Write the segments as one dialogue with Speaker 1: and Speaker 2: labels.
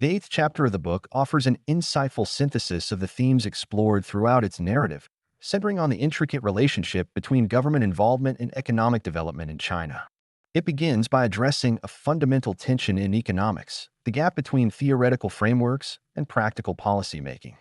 Speaker 1: The eighth chapter of the book offers an insightful synthesis of the themes explored throughout its narrative, centering on the intricate relationship between government involvement and economic development in China. It begins by addressing a fundamental tension in economics, the gap between theoretical frameworks and practical policymaking.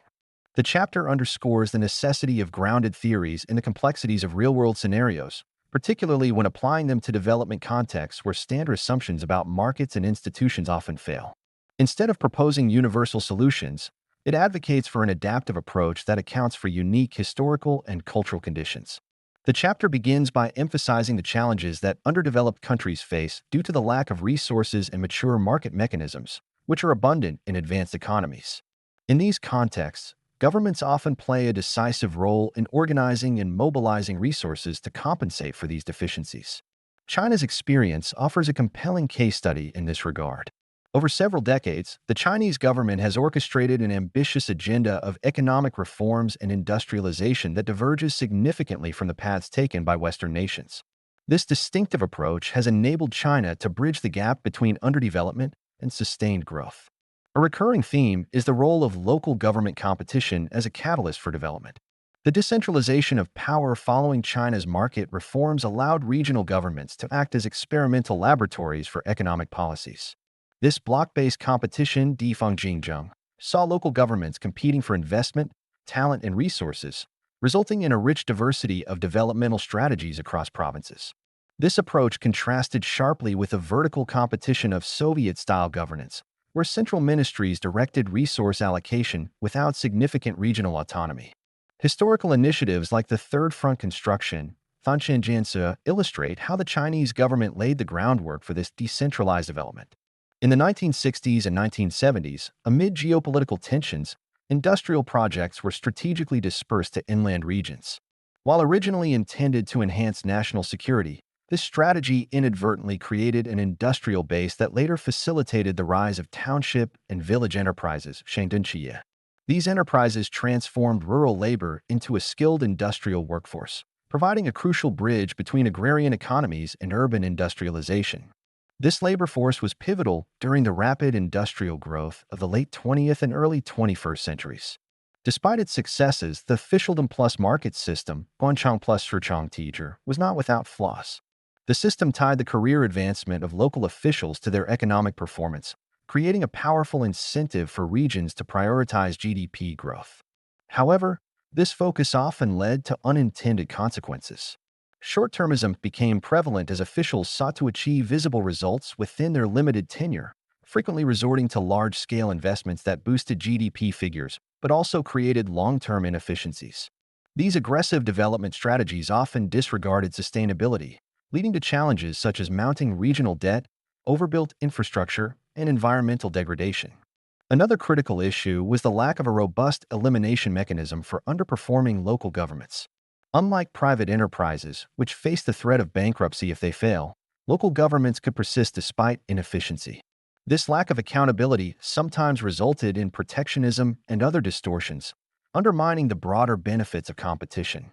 Speaker 1: The chapter underscores the necessity of grounded theories in the complexities of real-world scenarios, particularly when applying them to development contexts where standard assumptions about markets and institutions often fail. Instead of proposing universal solutions, it advocates for an adaptive approach that accounts for unique historical and cultural conditions. The chapter begins by emphasizing the challenges that underdeveloped countries face due to the lack of resources and mature market mechanisms, which are abundant in advanced economies. In these contexts, governments often play a decisive role in organizing and mobilizing resources to compensate for these deficiencies. China's experience offers a compelling case study in this regard. Over several decades, the Chinese government has orchestrated an ambitious agenda of economic reforms and industrialization that diverges significantly from the paths taken by Western nations. This distinctive approach has enabled China to bridge the gap between underdevelopment and sustained growth. A recurring theme is the role of local government competition as a catalyst for development. The decentralization of power following China's market reforms allowed regional governments to act as experimental laboratories for economic policies. This block-based competition, Difang saw local governments competing for investment, talent, and resources, resulting in a rich diversity of developmental strategies across provinces. This approach contrasted sharply with the vertical competition of Soviet-style governance, where central ministries directed resource allocation without significant regional autonomy. Historical initiatives like the Third Front construction, Fanqianjianzi, illustrate how the Chinese government laid the groundwork for this decentralized development. In the 1960s and 1970s, amid geopolitical tensions, industrial projects were strategically dispersed to inland regions. While originally intended to enhance national security, this strategy inadvertently created an industrial base that later facilitated the rise of township and village enterprises, Shangdengqiye. These enterprises transformed rural labor into a skilled industrial workforce, providing a crucial bridge between agrarian economies and urban industrialization. This labor force was pivotal during the rapid industrial growth of the late 20th and early 21st centuries. Despite its successes, the officialdom plus market system, Guanchang plus Shichang Teacher, was not without flaws. The system tied the career advancement of local officials to their economic performance, creating a powerful incentive for regions to prioritize GDP growth. However, this focus often led to unintended consequences. Short-termism became prevalent as officials sought to achieve visible results within their limited tenure, frequently resorting to large-scale investments that boosted GDP figures but also created long-term inefficiencies. These aggressive development strategies often disregarded sustainability, leading to challenges such as mounting regional debt, overbuilt infrastructure, and environmental degradation. Another critical issue was the lack of a robust elimination mechanism for underperforming local governments. Unlike private enterprises, which face the threat of bankruptcy if they fail, local governments could persist despite inefficiency. This lack of accountability sometimes resulted in protectionism and other distortions, undermining the broader benefits of competition.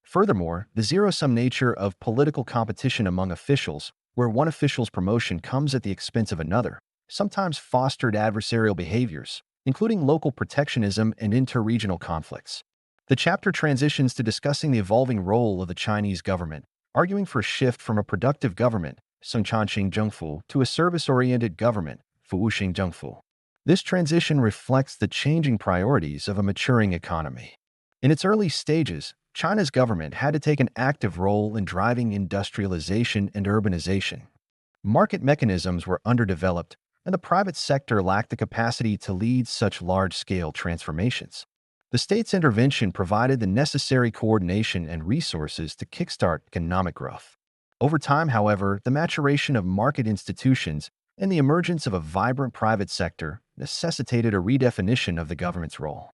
Speaker 1: Furthermore, the zero-sum nature of political competition among officials, where one official's promotion comes at the expense of another, sometimes fostered adversarial behaviors, including local protectionism and interregional conflicts. The chapter transitions to discussing the evolving role of the Chinese government, arguing for a shift from a productive government, Sengchanxing Zhengfu, to a service-oriented government, Fuwuxing Zhengfu. This transition reflects the changing priorities of a maturing economy. In its early stages, China's government had to take an active role in driving industrialization and urbanization. Market mechanisms were underdeveloped, and the private sector lacked the capacity to lead such large-scale transformations. The state's intervention provided the necessary coordination and resources to kickstart economic growth. Over time, however, the maturation of market institutions and the emergence of a vibrant private sector necessitated a redefinition of the government's role.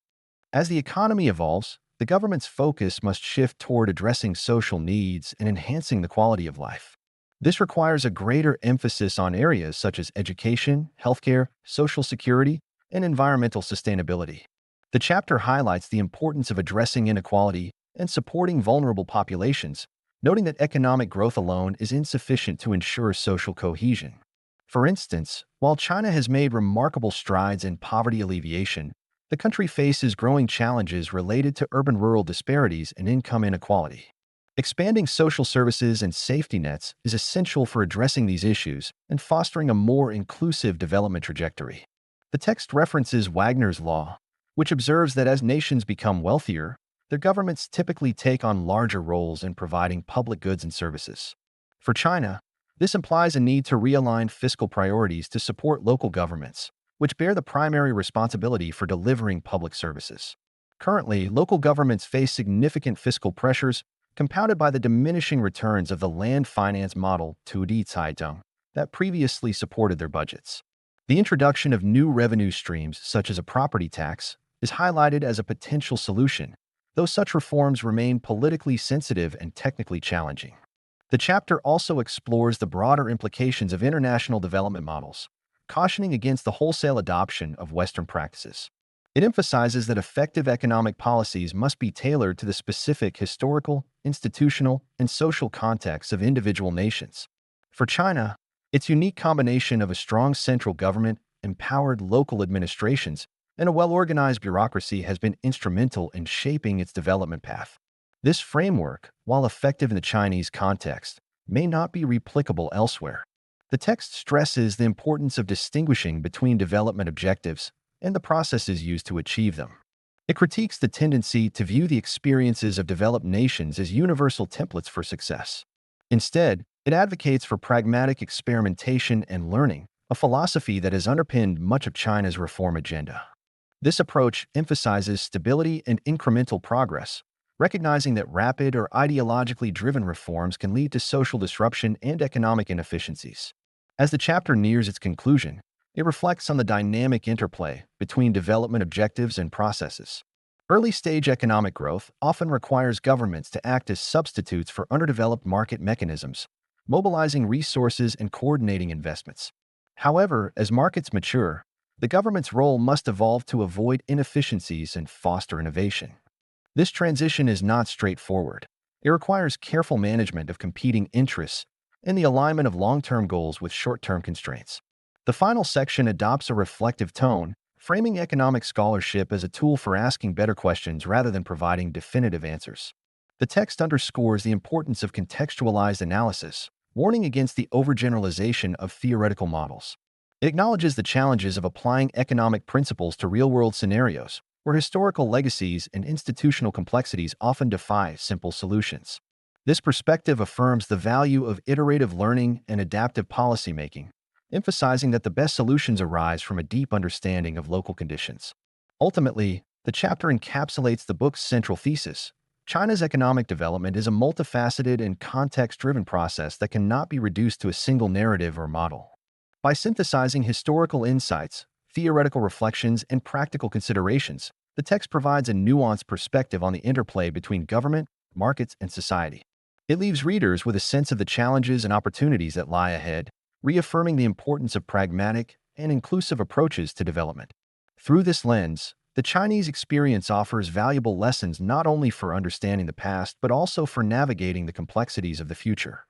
Speaker 1: As the economy evolves, the government's focus must shift toward addressing social needs and enhancing the quality of life. This requires a greater emphasis on areas such as education, healthcare, social security, and environmental sustainability. The chapter highlights the importance of addressing inequality and supporting vulnerable populations, noting that economic growth alone is insufficient to ensure social cohesion. For instance, while China has made remarkable strides in poverty alleviation, the country faces growing challenges related to urban-rural disparities and income inequality. Expanding social services and safety nets is essential for addressing these issues and fostering a more inclusive development trajectory. The text references Wagner's Law, which observes that as nations become wealthier, their governments typically take on larger roles in providing public goods and services. For China, this implies a need to realign fiscal priorities to support local governments, which bear the primary responsibility for delivering public services. Currently, local governments face significant fiscal pressures compounded by the diminishing returns of the land finance model 2D Caidong that previously supported their budgets. The introduction of new revenue streams, such as a property tax, is highlighted as a potential solution, though such reforms remain politically sensitive and technically challenging. The chapter also explores the broader implications of international development models, cautioning against the wholesale adoption of Western practices. It emphasizes that effective economic policies must be tailored to the specific historical, institutional, and social contexts of individual nations. For China, its unique combination of a strong central government, empowered local administrations, and a well-organized bureaucracy has been instrumental in shaping its development path. This framework, while effective in the Chinese context, may not be replicable elsewhere. The text stresses the importance of distinguishing between development objectives and the processes used to achieve them. It critiques the tendency to view the experiences of developed nations as universal templates for success. Instead, it advocates for pragmatic experimentation and learning, a philosophy that has underpinned much of China's reform agenda. This approach emphasizes stability and incremental progress, recognizing that rapid or ideologically driven reforms can lead to social disruption and economic inefficiencies. As the chapter nears its conclusion, it reflects on the dynamic interplay between development objectives and processes. Early-stage economic growth often requires governments to act as substitutes for underdeveloped market mechanisms, mobilizing resources and coordinating investments. However, as markets mature, the government's role must evolve to avoid inefficiencies and foster innovation. This transition is not straightforward. It requires careful management of competing interests and the alignment of long-term goals with short-term constraints. The final section adopts a reflective tone, framing economic scholarship as a tool for asking better questions rather than providing definitive answers. The text underscores the importance of contextualized analysis, warning against the overgeneralization of theoretical models. It acknowledges the challenges of applying economic principles to real-world scenarios, where historical legacies and institutional complexities often defy simple solutions. This perspective affirms the value of iterative learning and adaptive policymaking, emphasizing that the best solutions arise from a deep understanding of local conditions. Ultimately, the chapter encapsulates the book's central thesis. China's economic development is a multifaceted and context-driven process that cannot be reduced to a single narrative or model. By synthesizing historical insights, theoretical reflections, and practical considerations, the text provides a nuanced perspective on the interplay between government, markets, and society. It leaves readers with a sense of the challenges and opportunities that lie ahead, reaffirming the importance of pragmatic and inclusive approaches to development. Through this lens, the Chinese experience offers valuable lessons not only for understanding the past but also for navigating the complexities of the future.